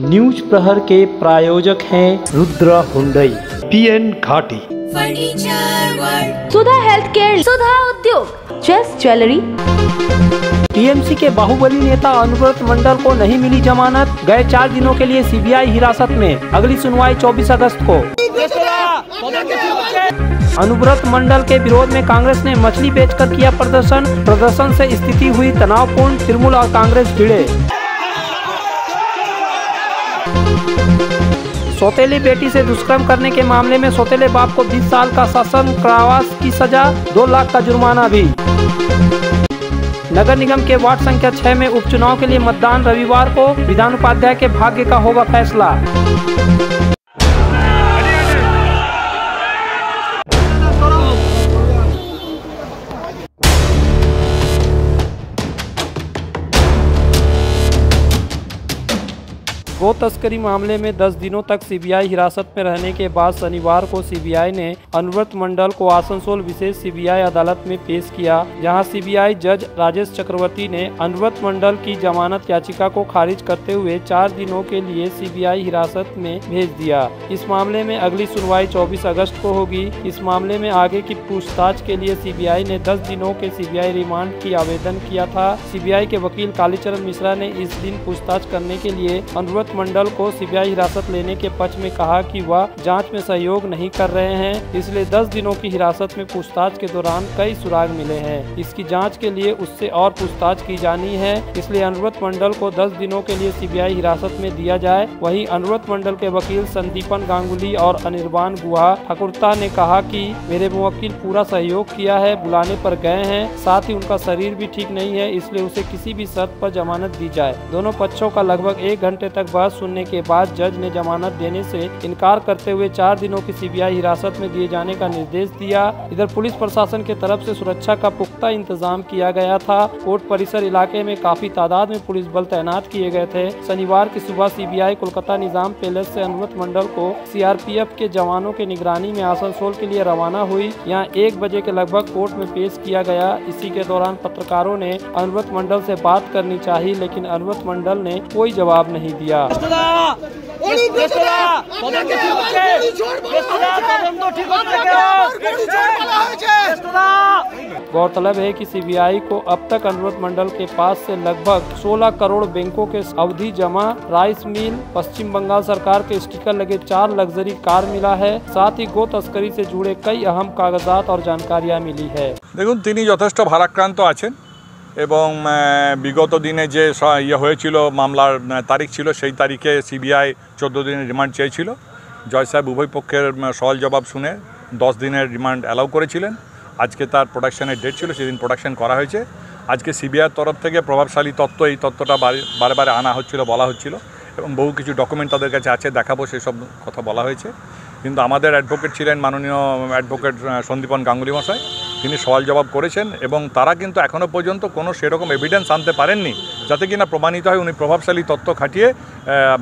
News प्रहर के प्रायोजक हैं रुद्र हुंडई, PN घाटी, सुधा हेल्थ केयर, सुधा उद्योग, चेस ज्वेलरी। टीएमसी के बाहुबली नेता अनुव्रत मंडल को नहीं मिली जमानत, गए 4 दिनों के लिए सीबीआई हिरासत में, अगली सुनवाई 24 अगस्त को। अनुव्रत मंडल के विरोध में कांग्रेस ने मछली बेचकर किया प्रदर्शन से स्थिति हुई तनावपूर्ण, तृणमूल और कांग्रेस भिड़े। सौतेली बेटी से दुष्कर्म करने के मामले में सौतेले बाप को 20 साल का शासन कारावास की सजा, 2 लाख का जुर्माना भी। नगर निगम के वार्ड संख्या 6 में उपचुनाव के लिए मतदान रविवार को, विधान उपाध्याय के भाग्य का होगा फैसला। गो तस्करी मामले में 10 दिनों तक सीबीआई हिरासत में रहने के बाद शनिवार को सीबीआई ने अनुव्रत मंडल को आसनसोल विशेष सीबीआई अदालत में पेश किया, जहां सीबीआई जज राजेश चक्रवर्ती ने अनुव्रत मंडल की जमानत याचिका को खारिज करते हुए 4 दिनों के लिए सीबीआई हिरासत में भेज दिया। इस मामले में अगली सुनवाई 24 अगस्त को होगी। इस मामले में आगे की पूछताछ के लिए सीबीआई ने 10 दिनों के सीबीआई रिमांड की आवेदन किया था। सीबीआई के वकील कालीचरण मिश्रा ने इस दिन पूछताछ करने के लिए अनुव्रत मंडल को सीबीआई हिरासत लेने के पक्ष में कहा कि वह जांच में सहयोग नहीं कर रहे हैं, इसलिए 10 दिनों की हिरासत में पूछताछ के दौरान कई सुराग मिले हैं। इसकी जांच के लिए उससे और पूछताछ की जानी है, इसलिए अनुव्रत मंडल को 10 दिनों के लिए सीबीआई हिरासत में दिया जाए। वहीं अनुव्रत मंडल के वकील संदीपन गांगुली और अनिर्बान गुहा ठाकुरता ने कहा कि मेरे मुवक्किल पूरा सहयोग किया है, बुलाने पर गए हैं, साथ ही उनका शरीर भी ठीक नहीं है, इसलिए उसे किसी भी शर्त पर जमानत दी जाए। दोनों पक्षों का लगभग 1 घंटे तक बहस सुनने के बाद जज ने जमानत देने से इनकार करते हुए 4 दिनों की सीबीआई हिरासत में दिए जाने का निर्देश दिया। इधर पुलिस प्रशासन के तरफ से सुरक्षा का पुख्ता इंतजाम किया गया था। कोर्ट परिसर इलाके में काफी तादाद में पुलिस बल तैनात किए गए थे। शनिवार की सुबह सीबीआई कोलकाता निजाम पैलेस से अनुव्रत मंडल को सीआरपीएफ के जवानों के निगरानी में आसनसोल के लिए रवाना हुई। यहाँ 1 बजे के लगभग कोर्ट में पेश किया गया। इसी के दौरान पत्रकारों ने अनुव्रत मंडल से बात करनी चाहिए, लेकिन अनुव्रत मंडल ने कोई जवाब नहीं दिया। गौरतलब है कि सीबीआई को अब तक अनुव्रत मंडल के पास से लगभग 16 करोड़ बैंकों के अवधि जमा, राइस मिल, पश्चिम बंगाल सरकार के स्टिकर लगे 4 लग्जरी कार मिला है। साथ ही गो तस्करी से जुड़े कई अहम कागजात और जानकारियां मिली है। देखुन तिनी यथेष्ट भाराक्रांत आছেন এবং বিগত দিনে যে ইয়ে হয়েছিল মামলার তারিখ ছিল সেই তারিখে সিবিআই 14 দিনের রিমান্ড চেয়েছিল। জয় সাহেব উভয় পক্ষের সওয়াল জবাব শুনে 10 দিনের রিমান্ড অ্যালাউ করেছিলেন। আজকে তার প্রোডাকশনের ডেট ছিল, সেদিন প্রোডাকশন করা হয়েছে। আজকে সিবিআইয়ের তরফ থেকে প্রভাবশালী তথ্য, এই তথ্যটা বারে বারে আনা হচ্ছিল, বলা হচ্ছিল এবং বহু কিছু ডকুমেন্ট তাদের কাছে আছে, দেখাবো সেসব কথা বলা হয়েছে। কিন্তু আমাদের অ্যাডভোকেট ছিলেন মাননীয় অ্যাডভোকেট সন্দীপন গাঙ্গুলি মশাই, তিনি সওয়াল জবাব করেছেন এবং তারা কিন্তু এখনও পর্যন্ত কোনো সেরকম এভিডেন্স আনতে পারেননি যাতে কিনা প্রমাণিত হয় উনি প্রভাবশালী তথ্য খাটিয়ে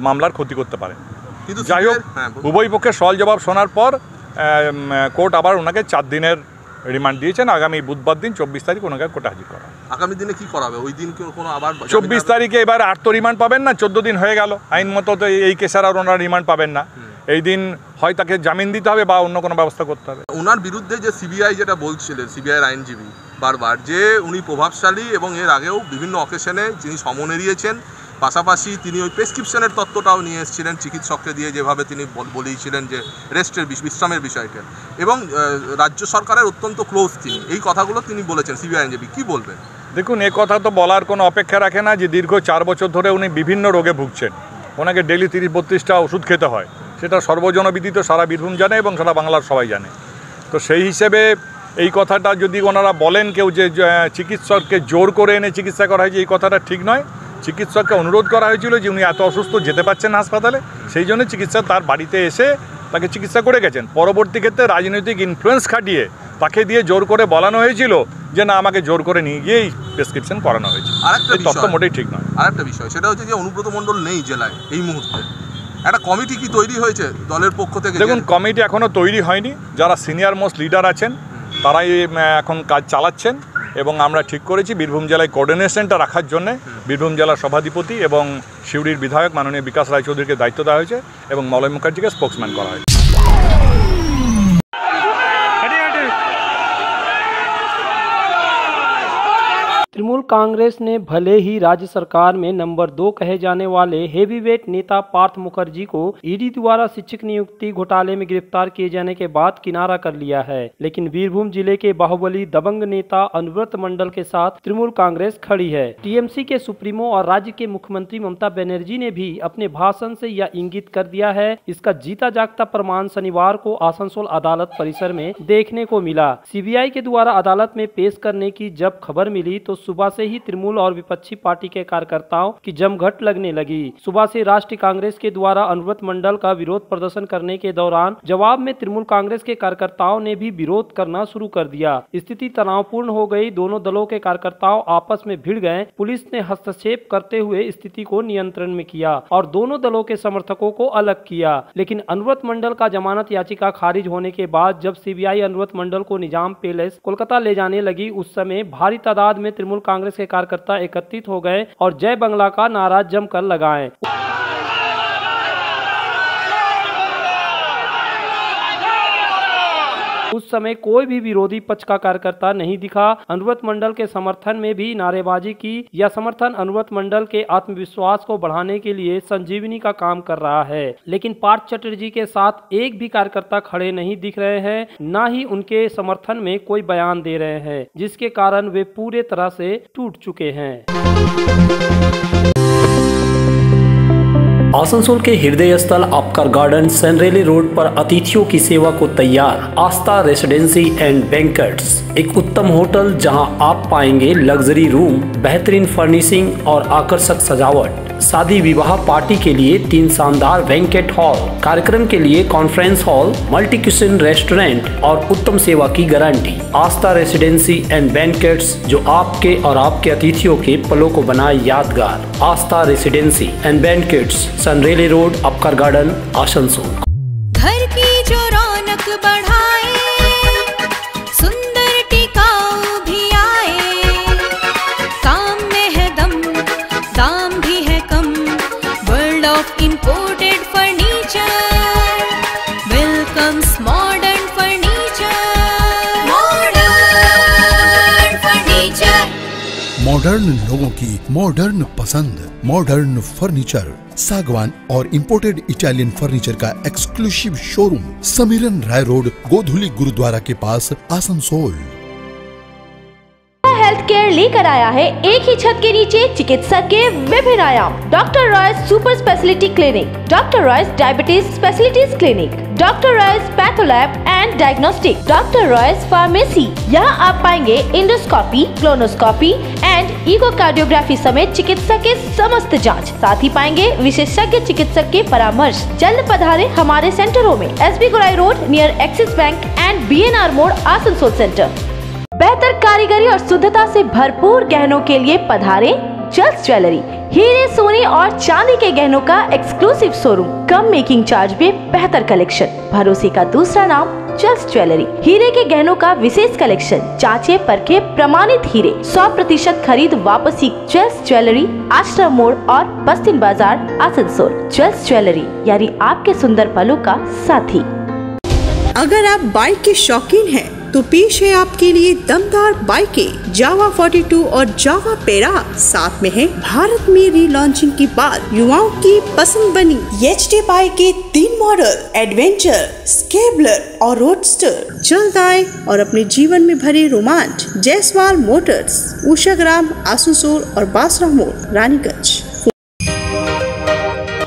মামলার ক্ষতি করতে পারেন। কিন্তু যাই হোক, উভয় পক্ষের সওয়াল জবাব শোনার পর কোর্ট আবার ওনাকে 4 দিনের রিমান্ড দিয়েছেন। আগামী বুধবার দিন 24 তারিখ ওনাকে কোর্টে হাজির করা। আগামী দিনে কি করা হবে? ওই দিন কোনো আবার 24 তারিখে এবার আর তো রিমান্ড পাবেন না, 14 দিন হয়ে গেল। আইন মতো তো এই কেসের আর ওনারা রিমান্ড পাবেন না। এই দিন হয় তাকে জামিন দিতে হবে বা অন্য কোনো ব্যবস্থা করতে হবে। ওনার বিরুদ্ধে যে সিবিআই যেটা বলছিলেন, সিবিআইয়ের আইনজীবী বারবার, যে উনি প্রভাবশালী এবং এর আগেও বিভিন্ন অকেশনে তিনি সমন এড়িয়েছেন, পাশাপাশি তিনি ওই প্রেসক্রিপশনের তত্ত্বটাও নিয়ে এসেছিলেন চিকিৎসককে দিয়ে, যেভাবে তিনি বলেছিলেন যে রেস্টের বিশ্রামের বিষয়টা, এবং রাজ্য সরকারের অত্যন্ত ক্লোজ তিনি, এই কথাগুলো তিনি বলেছেন সিবিআই আইনজীবী। কি বলবেন? দেখুন, এ কথা তো বলার কোনো অপেক্ষা রাখে না যে দীর্ঘ 4 বছর ধরে উনি বিভিন্ন রোগে ভুগছেন। ওনাকে ডেলি 30-32টা ওষুধ খেতে হয়, সেটা সর্বজনবিদিত, সারা বীরভূম জানে এবং সারা বাংলার সবাই জানে। তো সেই হিসেবে এই কথাটা যদি ওনারা বলেন কেউ যে চিকিৎসককে জোর করে এনে চিকিৎসা করা হয়েছে, এই কথাটা ঠিক নয়। চিকিৎসককে অনুরোধ করা হয়েছিল যে উনি এত অসুস্থ, যেতে পারছেন না হাসপাতালে, সেই জন্য চিকিৎসক তার বাড়িতে এসে তাকে চিকিৎসা করে গেছেন। পরবর্তী ক্ষেত্রে রাজনৈতিক ইনফ্লুয়েন্স খাটিয়ে তাকে দিয়ে জোর করে বলানো হয়েছিল যে না, আমাকে জোর করে নিয়ে গিয়েই প্রেসক্রিপশন করানো হয়েছে। আরেকটা তথ্য মোটেই ঠিক নয়। আরেকটা বিষয়, সেটা হচ্ছে যে অনুব্রত মণ্ডল নেই জেলায় এই মুহূর্তে। একটা কমিটি কি তৈরি হয়েছে দলের পক্ষ থেকে? দেখুন, কমিটি এখনও তৈরি হয়নি। যারা সিনিয়র মোস্ট লিডার আছেন তারাই এখন কাজ চালাচ্ছেন এবং আমরা ঠিক করেছি বীরভূম জেলায় কোঅর্ডিনেশনটা রাখার জন্য বীরভূম জেলার সভাধিপতি এবং সিউড়ির বিধায়ক মাননীয় বিকাশ রায়চৌধুরীকে দায়িত্ব দেওয়া হয়েছে এবং মলয় মুখার্জিকে স্পোক্সম্যান করা হয়েছে। तृणमूल कांग्रेस ने भले ही राज्य सरकार में नंबर 2 कहे जाने वाले हेवीवेट नेता पार्थ मुखर्जी को ईडी द्वारा शिक्षक नियुक्ति घोटाले में गिरफ्तार किए जाने के बाद किनारा कर लिया है, लेकिन बीरभूम जिले के बाहुबली दबंग नेता अनुव्रत मंडल के साथ तृणमूल कांग्रेस खड़ी है। टीएमसी के सुप्रीमो और राज्य के मुख्यमंत्री ममता बनर्जी ने भी अपने भाषण से यह इंगित कर दिया है। इसका जीता जागता प्रमाण शनिवार को आसनसोल अदालत परिसर में देखने को मिला। सीबीआई के द्वारा अदालत में पेश करने की जब खबर मिली तो सुबह से ही तृणमूल और विपक्षी पार्टी के कार्यकर्ताओं की जमघट लगने लगी। सुबह से राष्ट्रीय कांग्रेस के द्वारा अनुव्रत मंडल का विरोध प्रदर्शन करने के दौरान जवाब में तृणमूल कांग्रेस के कार्यकर्ताओं ने भी विरोध करना शुरू कर दिया। स्थिति तनावपूर्ण हो गई। दोनों दलों के कार्यकर्ताओं आपस में भिड़ गए। पुलिस ने हस्तक्षेप करते हुए स्थिति को नियंत्रण में किया और दोनों दलों के समर्थकों को अलग किया। लेकिन अनुव्रत मंडल का जमानत याचिका खारिज होने के बाद जब सीबीआई अनुव्रत मंडल को निजाम पैलेस कोलकाता ले जाने लगी, उस समय भारी तादाद में तृणमूल कांग्रेस के कार्यकर्ता एकत्रित हो गए और जय बंगला का नारा जमकर लगाए। उस समय कोई भी विरोधी पक्ष का कार्यकर्ता नहीं दिखा। अनुव्रत मंडल के समर्थन में भी नारेबाजी की। यह समर्थन अनुव्रत मंडल के आत्मविश्वास को बढ़ाने के लिए संजीवनी का काम कर रहा है। लेकिन पार्थ चटर्जी के साथ एक भी कार्यकर्ता खड़े नहीं दिख रहे हैं, न ही उनके समर्थन में कोई बयान दे रहे हैं, जिसके कारण वे पूरे तरह से टूट चुके हैं। आसनसोल के हृदय स्थल आपकर गार्डन सनरेली रोड पर अतिथियों की सेवा को तैयार आस्था रेसिडेंसी एंड बैंक्वेट्स, एक उत्तम होटल जहां आप पाएंगे लग्जरी रूम, बेहतरीन फर्निशिंग और आकर्षक सजावट। शादी विवाह पार्टी के लिए 3 शानदार बैंक्वेट हॉल, कार्यक्रम के लिए conference hall, multi kitchen restaurant और उत्तम सेवा की guarantee. Aastha residency and banquets, जो आपके और आपके अतिथियों के पलों को बनाए यादगार। आस्था रेसिडेंसी एंड बैंक्वेट्स, सनरेली रोड, आपकर गार्डन, आसनसोल। घर की जो रौनक बढ़ाए, सुंदर टिकाऊ भी आए, काम में है दम, दाम भी है कम, world of imported furniture, welcomes modern furniture, modern furniture. Modern लोगों की मॉडर्न पसंद, मॉडर्न फर्नीचर, सागवान और इंपोर्टेड इटालियन फर्नीचर का exclusive showroom, Samiran Rai road, Godhuli गुरुद्वारा के पास, आसनसोल। हेल्थ केयर लेकर आया है एक ही छत के नीचे चिकित्सक के विभिन्न आयाम। Doctor Royce super speciality clinic, doctor Royce diabetes specialities clinic, doctor Royce patholab and diagnostic, doctor Royce pharmacy. यहाँ आप पाएंगे इंडोस्कोपी, क्लोनोस्कोपी एंड इकोकार्डियोग्राफी समेत चिकित्सा के समस्त जांच। साथ ही पाएंगे विशेषज्ञ चिकित्सक के परामर्श। जल्द पधारे हमारे सेंटरों में, SB Gorai road near axis bank and BNR मोड़, आसनसोल सेंटर। बेहतर कारीगरी और शुद्धता से भरपूर गहनों के लिए पधारे जस्ट ज्वेलरी। हीरे, सोने और चांदी के गहनों का एक्सक्लूसिव शोरूम, कम मेकिंग चार्ज में बेहतर कलेक्शन, भरोसे का दूसरा नाम जस्ट ज्वेलरी। हीरे के गहनों का विशेष कलेक्शन, जांचे परखे प्रमाणित हीरे, 100% खरीद वापसी। जस्ट ज्वेलरी, आश्रम मोड़ और बस्तिन बाजार, आसनसोल। जस्ट ज्वेलरी यानी आपके सुंदर पलों का साथी। अगर आप बाइक के शौकीन हैं तो पेश है आपके लिए दमदार बाइकें जावा 42 और जावा पेरा। साथ में है भारत में रीलॉन्चिंग के बाद युवाओं की पसंद बनी एचडी बाइक के 3 मॉडल, एडवेंचर, स्केबलर और रोडस्टर। जल्द आए और अपने जीवन में भरे रोमांच। जयसवाल मोटर्स, उषाग्राम, आसनसोल और बासरा मोड़, रानीगंज।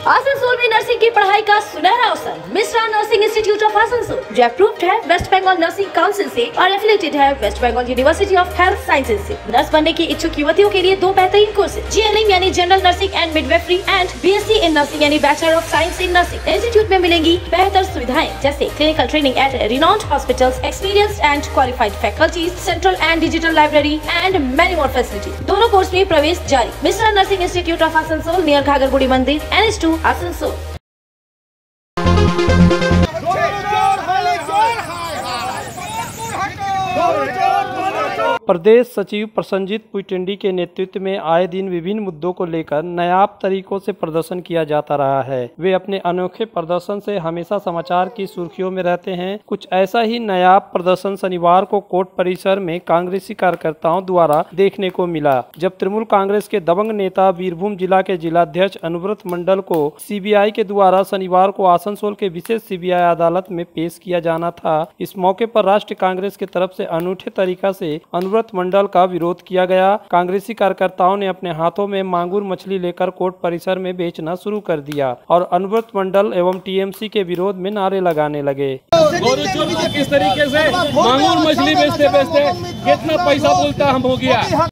आसनसोल में नर्सिंग की पढ़ाई का सुनहरा अवसर। Mishra nursing institute of Asansol, जो अप्रूव्ड है वेस्ट बंगाल नर्सिंग काउंसिल से और एफिलिएटेड है west Bengal university of health sciences से। नर्स बनने की इच्छुक युवतियों के लिए 2 बेहतरीन कोर्सेज, जीएनएम यानी general nursing and midwifery and BSc in nursing यानी bachelor of science in nursing. Institute में मिलेंगी बेहतर सुविधाएं जैसे clinical training at renowned hospitals, experienced and qualified faculties, central and digital library and many more facilities. दोनों course में प्रवेश जारी। Mishra nursing institute of Asansol near घाघरगुड़ी मंदिर, NH2, आसनसोल। प्रदेश सचिव प्रसन्नजीत पुइटेंडी के नेतृत्व में आए दिन विभिन्न मुद्दों को लेकर नायाब तरीकों से प्रदर्शन किया जाता रहा है। वे अपने अनोखे प्रदर्शन से हमेशा समाचार की सुर्खियों में रहते हैं। कुछ ऐसा ही नायाब प्रदर्शन शनिवार को कोर्ट परिसर में कांग्रेसी कार्यकर्ताओं द्वारा देखने को मिला, जब तृणमूल कांग्रेस के दबंग नेता बीरभूम जिला के जिलाध्यक्ष अनुव्रत मंडल को सीबीआई के द्वारा शनिवार को आसनसोल के विशेष सीबीआई अदालत में पेश किया जाना था। इस मौके पर राष्ट्रीय कांग्रेस की तरफ से अनूठे तरीका से अनुव्रत मंडल का विरोध किया गया। कांग्रेसी कार्यकर्ताओं ने अपने हाथों में मांगुर मछली लेकर कोर्ट परिसर में बेचना शुरू कर दिया और अनुव्रत मंडल एवं टीएमसी के विरोध में नारे लगाने लगे। किस तरीके से मांगुर मछली बेचते बेचते कितना पैसा बोलता हम हो गया।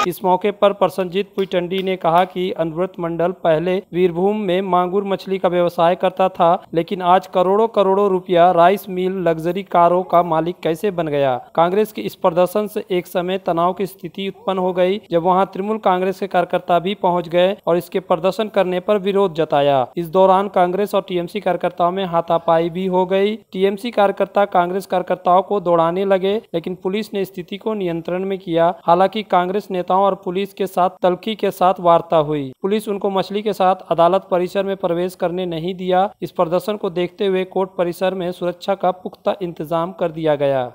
इस मौके पर प्रसन्नजीत पुइटेंडी ने कहा कि अनुव्रत मंडल पहले वीरभूम में मांगुर मछली का व्यवसाय करता था, लेकिन आज करोड़ों करोड़ों रुपया राइस मिल लग्जरी कारों का मालिक कैसे बन गया। कांग्रेस के इस प्रदर्शन से एक समय तनाव की स्थिति उत्पन्न हो गई, जब वहां तृणमूल कांग्रेस के कार्यकर्ता भी पहुंच गए और इसके प्रदर्शन करने पर विरोध जताया। इस दौरान कांग्रेस और टीएमसी कार्यकर्ताओं में हाथापाई भी हो गई। टीएमसी कार्यकर्ता कांग्रेस कार्यकर्ताओं को दौड़ाने लगे, लेकिन पुलिस ने स्थिति को नियंत्रण में किया। हालांकि कांग्रेस नेताओं और पुलिस के साथ तल्खी के साथ वार्ता हुई। पुलिस उनको मछली के साथ अदालत परिसर में प्रवेश करने नहीं दिया। इस प्रदर्शन को देखते हुए कोर्ट परिसर में सुरक्षा का पुख्ता इंतजाम कर दिया गया।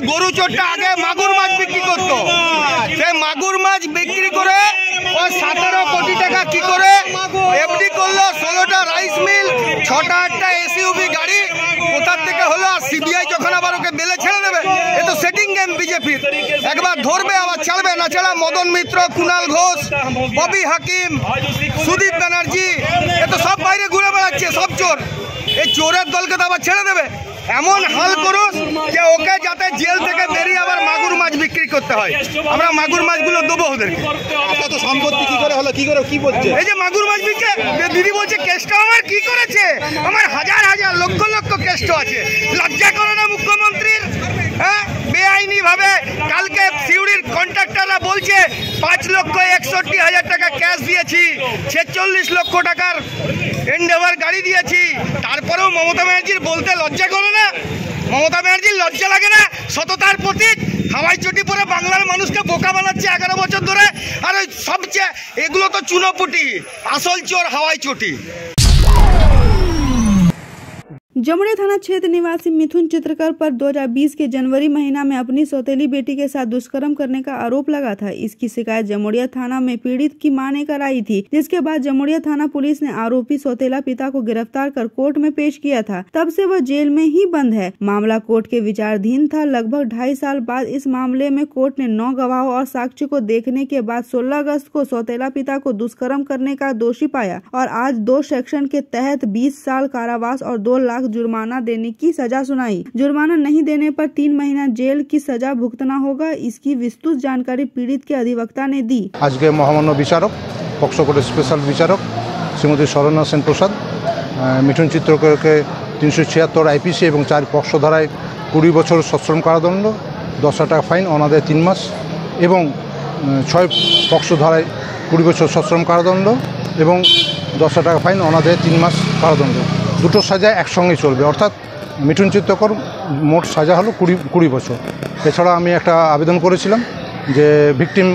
গরু চোরটা আগে মাগুর মাছ বিক্রি করতো, সেই মাগুর মাছ বিক্রি করে ও 17 কোটি টাকা কি করে এফডি করলো, 16টা রাইস মিল, 6টা 8টা এসইউভি গাড়ি কোথা থেকে হলো। আর সিবিআই যখন আবার ওকে বেলে ছেড়ে দেবে, এ তো সেটিং গেম বিজেপির। একবার ধরবে আবার ছাড়বে না, ছাড়া মদন মিত্র, কুণাল ঘোষ, ববি হাকিম, সুদীপ ব্যানার্জি, এ তো সব বাইরে ঘুরে বেড়াচ্ছে, সব চোর। এই চোরের দলকে তো আবার ছেড়ে দেবে। এমন হাল করুন যে ওকে যাতে জেল থেকে বেরিয়ে আবার মাগুর মাছ বিক্রি করতে হয়। আমরা মাগুর মাছগুলো দেবো ওদেরকে। আপনার তো সম্পত্তি কি করে হলো, কি করে কি বলছে? এই যে মাগুর মাছ বিক্রি, দিদি বলছে কেষ্ট আমার কি করেছে, আমার হাজার হাজার লক্ষ লক্ষ কেষ্ট আছে। লজ্জা করে না মুখ্যমন্ত্রীর? হ্যাঁ, বেআইনি ভাবে কালকে সিউড়ির কন্ট্রাক্টররা বলছে 5,61,000 টাকা ক্যাশ দিয়েছি, 46 লক্ষ টাকার এন্ডেভার গাড়ি দিয়েছি। তারপরেও মমতা ব্যানার্জির বলতে লজ্জা করে না? মমতা ব্যানার্জির লজ্জা লাগে না? সততার প্রতীক হাওয়াই চটি পরে বাংলার মানুষকে বোকা বানাচ্ছে 11 বছর ধরে। আর ওই সবচেয়ে এগুলো তো চুনোপুটি, আসল চোর হাওয়াই চটি। जमुड़िया थाना क्षेत्र निवासी मिथुन चित्रकर पर 2020 के जनवरी महीना में अपनी सौतेली बेटी के साथ दुष्कर्म करने का आरोप लगा था। इसकी शिकायत जमुड़िया थाना में पीड़ित की मां ने कराई थी, जिसके बाद जमुड़िया थाना पुलिस ने आरोपी सौतेला पिता को गिरफ्तार कर कोर्ट में पेश किया था। तब से वह जेल में ही बंद है। मामला कोर्ट के विचाराधीन था। लगभग 2.5 साल बाद इस मामले में कोर्ट ने 9 गवाहों और साक्ष्य को देखने के बाद 16 अगस्त को सौतेला पिता को दुष्कर्म करने का दोषी पाया और आज 2 सेक्शन के तहत 20 साल कारावास और 2 लाख जुर्माना देने की सजा सुनाई। जुर्माना नहीं देने पर 3 महीना जेल की सजा भुगतना होगा। इसकी विस्तृत जानकारी पीड़ित के अधिवक्ता ने दी। आज के महामान्य विचारक पक्ष कोर्ट स्पेशल विचारक श्रीमती शरणा सेन प्रसाद मिथुन चित्रकर के 376 आईपीसी और 4 पक्ष धाराय 20 বছর सश्रम कारादंड 10,000 টাকা फाइन अनादाय 3 मास और 6 पक्ष धाराय 20 বছর सश्रम कारादंड और 10,000 টাকা फाइन अनादाय 3 मास कारादंड। দুটো সাজা একসঙ্গে চলবে, অর্থাৎ মিঠুন চিত্রকর মোট সাজা হলো 20 বছর। এছাড়া আমি একটা আবেদন করেছিলাম যে ভিকটিম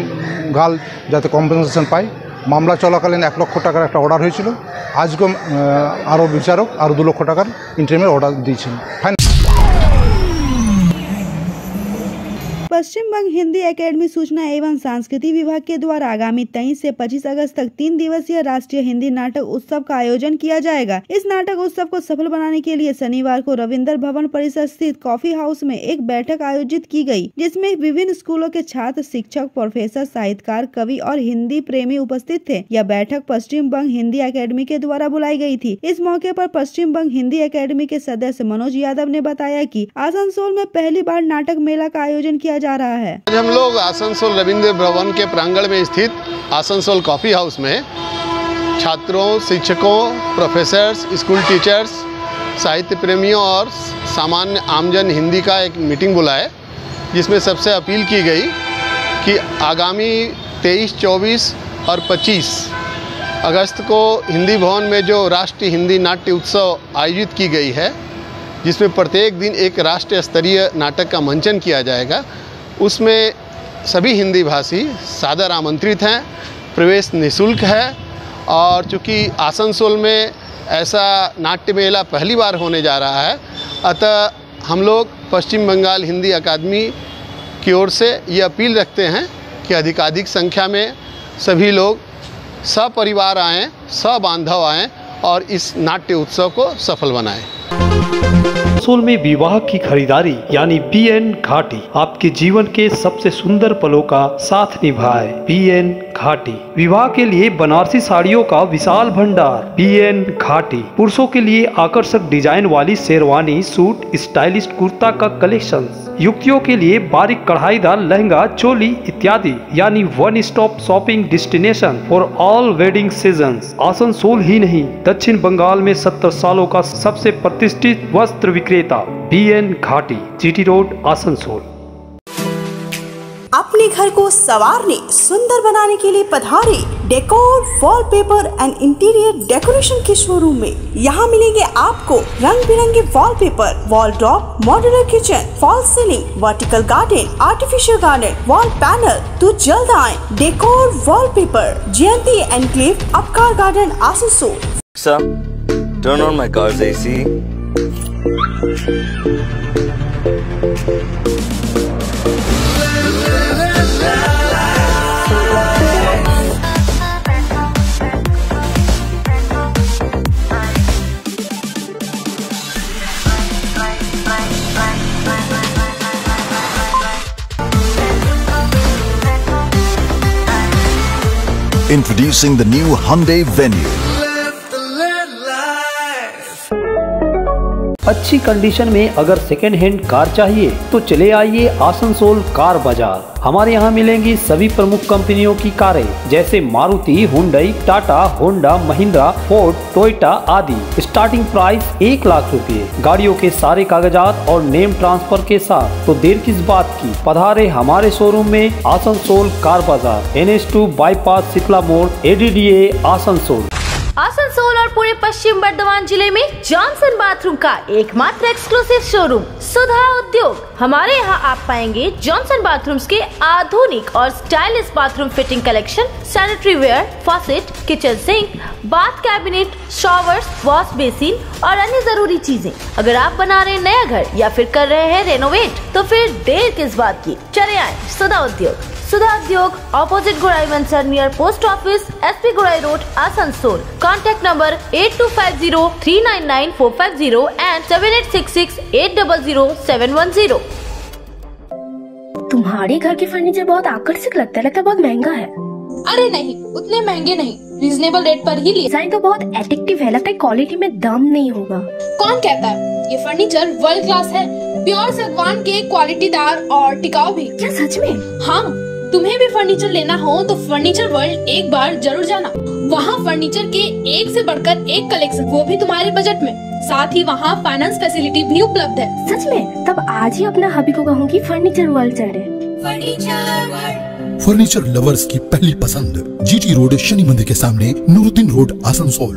গার্ল যাতে কম্পেনসেশন পায় মামলা চলাকালীন 1 লক্ষ টাকার একটা অর্ডার হয়েছিল। আজকে আরও বিচারক আরও 2 লক্ষ টাকার ইন্টারিমের অর্ডার দিয়েছেন। पश्चिम बंग हिंदी एकेडमी सूचना एवं सांस्कृतिक विभाग के द्वारा आगामी 23 से 25 अगस्त तक 3 दिवसीय राष्ट्रीय हिंदी नाटक उत्सव का आयोजन किया जाएगा। इस नाटक उत्सव को सफल बनाने के लिए शनिवार को रविंद्र भवन परिसर स्थित कॉफी हाउस में एक बैठक आयोजित की गई, जिसमें विभिन्न स्कूलों के छात्र, शिक्षक, प्रोफेसर, साहित्यकार, कवि और हिंदी प्रेमी उपस्थित थे। यह बैठक पश्चिम बंग हिंदी एकेडमी के द्वारा बुलाई गई थी। इस मौके पर पश्चिम बंग हिंदी एकेडमी के सदस्य मनोज यादव ने बताया कि आसनसोल में पहली बार नाटक मेला का आयोजन किया जा रहा है। आज हम लोग आसनसोल रविंद्र भवन के प्रांगण में स्थित आसनसोल कॉफ़ी हाउस में छात्रों, शिक्षकों, प्रोफेसर्स, स्कूल टीचर्स, साहित्य प्रेमियों और सामान्य आमजन हिंदी का एक मीटिंग बुलाए, जिसमें सबसे अपील की गई कि आगामी 23, 24 और 25 अगस्त को हिंदी भवन में जो राष्ट्रीय हिंदी नाट्य उत्सव आयोजित की गई है, जिसमें प्रत्येक दिन एक राष्ट्रीय स्तरीय नाटक का मंचन किया जाएगा, उसमें सभी हिंदी भाषी सादर आमंत्रित हैं। प्रवेश निःशुल्क है और चूँकि आसनसोल में ऐसा नाट्य मेला पहली बार होने जा रहा है, अतः हम लोग पश्चिम बंगाल हिंदी अकादमी की ओर से ये अपील रखते हैं कि अधिकाधिक संख्या में सभी लोग सपरिवार आएँ, सबांधव आएँ और इस नाट्य उत्सव को सफल बनाएं। आसनसोल में विवाह की खरीदारी यानी BN घाटी आपके जीवन के सबसे सुंदर पलों का साथ निभाए। BN घाटी विवाह के लिए बनारसी साड़ियों का विशाल भंडार। BN घाटी पुरुषों के लिए आकर्षक डिजाइन वाली शेरवानी, सूट, स्टाइलिश कुर्ता का कलेक्शन, युवतियों के लिए बारीक कढ़ाईदार लहंगा, चोली इत्यादि, यानी one stop shopping destination for all wedding seasons. Asansol ही नहीं, दक्षिण बंगाल में 70 सालों का सबसे प्रतिष्ठित वस्त्र विक्रेता BN घाटी, GT रोड, आसनसोल। अपने घर को संवारने, सुंदर बनाने के लिए पधारे decor, wallpaper and interior decoration के शोरूम में। यहाँ मिलेंगे आपको रंग बिरंगे wallpaper, wall drop, modular kitchen, fall ceiling, vertical garden, artificial garden, wall panel. तो जल्द आए decor wallpaper, Jayanti enclave, Apkar garden, Asansol. Sir, turn on my car's AC. Introducing the new Hyundai Venue. अच्छी कंडीशन में अगर सेकेंड हैंड कार चाहिए तो चले आइए आसनसोल कार बाजार। हमारे यहाँ मिलेंगी सभी प्रमुख कंपनियों की कारें जैसे Maruti, Hyundai, Tata, Honda, Mahindra, Ford, Toyota आदि। स्टार्टिंग प्राइस 1 लाख रुपए। गाड़ियों के सारे कागजात और नेम ट्रांसफर के साथ। तो देर किस बात की, पधारे हमारे शोरूम में आसनसोल कार बाजार, NH2 बाईपास, शीतला मोड़, ADDA आसनसोल। आसनसोल और पूरे पश्चिम बर्धमान जिले में जॉनसन बाथरूम का एकमात्र एक्सक्लूसिव शोरूम सुधा उद्योग। हमारे यहाँ आप पाएंगे जॉनसन बाथरूम्स के आधुनिक और stylish bathroom fitting collection, sanitary ware, faucet, kitchen sink, bath cabinet, showers, wash basin और अन्य जरूरी चीजें। अगर आप बना रहे हैं नया घर या फिर कर रहे हैं रेनोवेट तो फिर देर किस बात की, चले आए सुधा उद्योग। सुधा उद्योग ऑपोजिट गुराई वंसर नियर पोस्ट ऑफिस, SP गुराई road, Asansol. Contact number 8250399450 and 7866800710। तुम्हारे घर के फर्नीचर बहुत आकर्षक लगता है बहुत महंगा है। अरे नहीं, उतने महंगे नहीं, रिजनेबल रेट पर ही लिए। डिजाइन तो बहुत एट्रैक्टिव है, लगता है क्वालिटी में दम नहीं होगा। कौन कहता है, ये फर्नीचर वर्ल्ड क्लास है, प्योर सागवान के, क्वालिटीदार और टिकाऊ भी। क्या सच में? हाँ, तुम्हें भी फर्नीचर लेना हो तो फर्नीचर वर्ल्ड एक बार जरूर जाना। वहाँ फर्नीचर के एक से बढ़कर एक कलेक्शन, वो भी तुम्हारे बजट में। साथ ही वहाँ फाइनेंस फैसिलिटी भी उपलब्ध है। सच में? तब आज ही अपना हबी को कहूँगी फर्नीचर वर्ल्ड चले। फर्नीचर लवर्स की पहली पसंद, GT रोड, शनि मंदिर के सामने, नूरुद्दीन रोड, आसनसोल।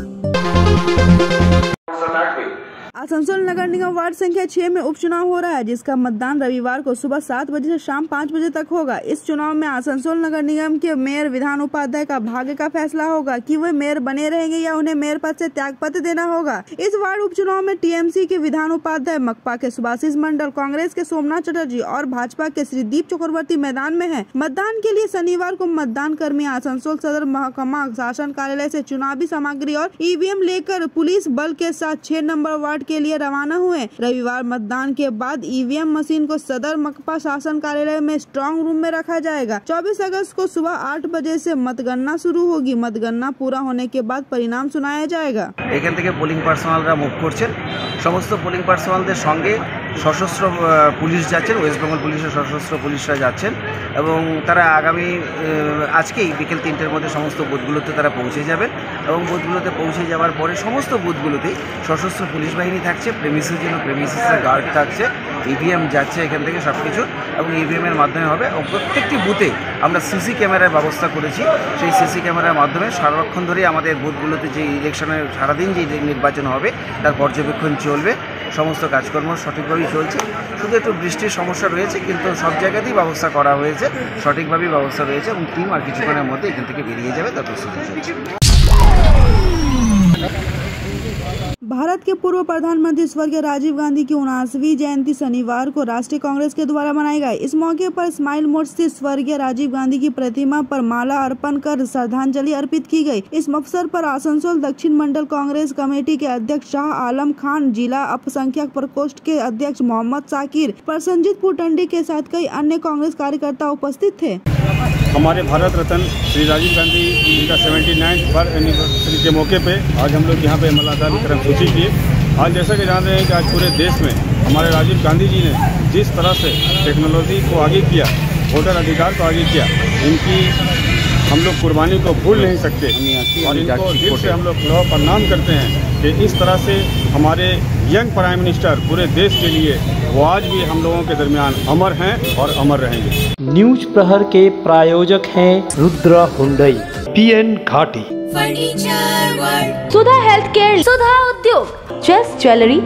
आसनसोल नगर निगम वार्ड संख्या 6 में उपचुनाव हो रहा है, जिसका मतदान रविवार को सुबह 7 बजे से शाम 5 बजे तक होगा। इस चुनाव में आसनसोल नगर निगम के मेयर विधान उपाध्याय का भाग्य का फैसला होगा कि वे मेयर बने रहेंगे या उन्हें मेयर पद से त्यागपत्र देना होगा। इस वार्ड उपचुनाव में टीएमसी के विधान उपाध्याय, मकपा के सुभाषिष मंडल, कांग्रेस के सोमनाथ चटर्जी और भाजपा के श्रीदीप चक्रवर्ती मैदान में है। मतदान के लिए शनिवार को मतदान कर्मी आसनसोल सदर महकमा शासन कार्यालय से चुनावी सामग्री और ईवीएम लेकर पुलिस बल के साथ 6 नंबर वार्ड के लिए रवाना हुए। रविवार मतदान के बाद ईवीएम मशीन को सदर मकपा शासन कार्यालय में स्ट्रांग रूम में रखा जाएगा। 24 अगस्त को सुबह 8 बजे से मतगणना शुरू होगी। मतगणना पूरा होने के बाद परिणाम सुनाया जाएगा। এখান থেকে পোলিং পার্সোনালরা মুভ করছেন। সমস্ত পোলিং পার্সোনালদের সঙ্গে সশস্ত্র পুলিশ যাচ্ছেন, ওয়েস্ট বেঙ্গল পুলিশের সশস্ত্র পুলিশরা যাচ্ছেন এবং তারা আগামী আজকেই বিকেল 3টের মধ্যে সমস্ত বুথগুলোতে তারা পৌঁছে যাবেন এবং বুথগুলোতে পৌঁছে যাওয়ার পরে সমস্ত বুথগুলোতেই সশস্ত্র পুলিশ বাহিনী থাকছে, প্রেমিসের জন্য প্রেমিসেসের গার্ড থাকছে, ইভিএম যাচ্ছে এখান থেকে সব কিছু এবং ইভিএমের মাধ্যমে হবে। এবং প্রত্যেকটি বুথে আমরা সিসি ক্যামেরার ব্যবস্থা করেছি। সেই সিসি ক্যামেরার মাধ্যমে সারাক্ষণ ধরে আমাদের বুথগুলোতে যে ইলেকশনের সারাদিন যে নির্বাচন হবে তার পর্যবেক্ষণ চলবে। সমস্ত কাজকর্ম সঠিকভাবেই চলছে। শুধু একটু বৃষ্টির সমস্যা রয়েছে, কিন্তু সব জায়গাতেই ব্যবস্থা করা হয়েছে, সঠিকভাবেই ব্যবস্থা রয়েছে এবং টিম আর কিছুক্ষণের মধ্যে এখান থেকে বেরিয়ে যাবে, তার প্রস্তুতি চলছে। भारत के पूर्व प्रधानमंत्री स्वर्गीय राजीव गांधी की 79वीं जयंती शनिवार को राष्ट्रीय कांग्रेस के द्वारा मनाई गई। इस मौके पर स्माइल मोड़ स्थित स्वर्गीय राजीव गांधी की प्रतिमा पर माला अर्पण कर श्रद्धांजलि अर्पित की गई। इस अवसर पर आसनसोल दक्षिण मंडल कांग्रेस कमेटी के अध्यक्ष शाह आलम खान, जिला अल्पसंख्यक प्रकोष्ठ के अध्यक्ष मोहम्मद साकिर, प्रसन्नजीत पुटंडी के साथ कई अन्य कांग्रेस कार्यकर्ता उपस्थित थे। हमारे भारत रत्न श्री राजीव गांधी जी का 79th बर्थ एनिवर्सरी के मौके पे आज हम लोग यहाँ पे मलादार विक्रम सूची किए। आज जैसा कि जान रहे हैं कि आज पूरे देश में हमारे राजीव गांधी जी ने जिस तरह से टेक्नोलॉजी को आगे किया, वोटर अधिकार को आगे किया, इनकी हम लोग कुर्बानी को भूल नहीं सकते और इनको दिल से हम लोग प्रणाम करते हैं कि इस तरह से हमारे यंग प्राइम मिनिस्टर पूरे देश के लिए वो आज भी हम लोगों के दरमियान अमर हैं और अमर रहेंगे। न्यूज प्रहर के प्रायोजक हैं रुद्र हुंडई, PN घाटी, फर्नीचर वर्ल्ड, सुधा हेल्थ केयर, सुधा उद्योग, चेस ज्वेलरी,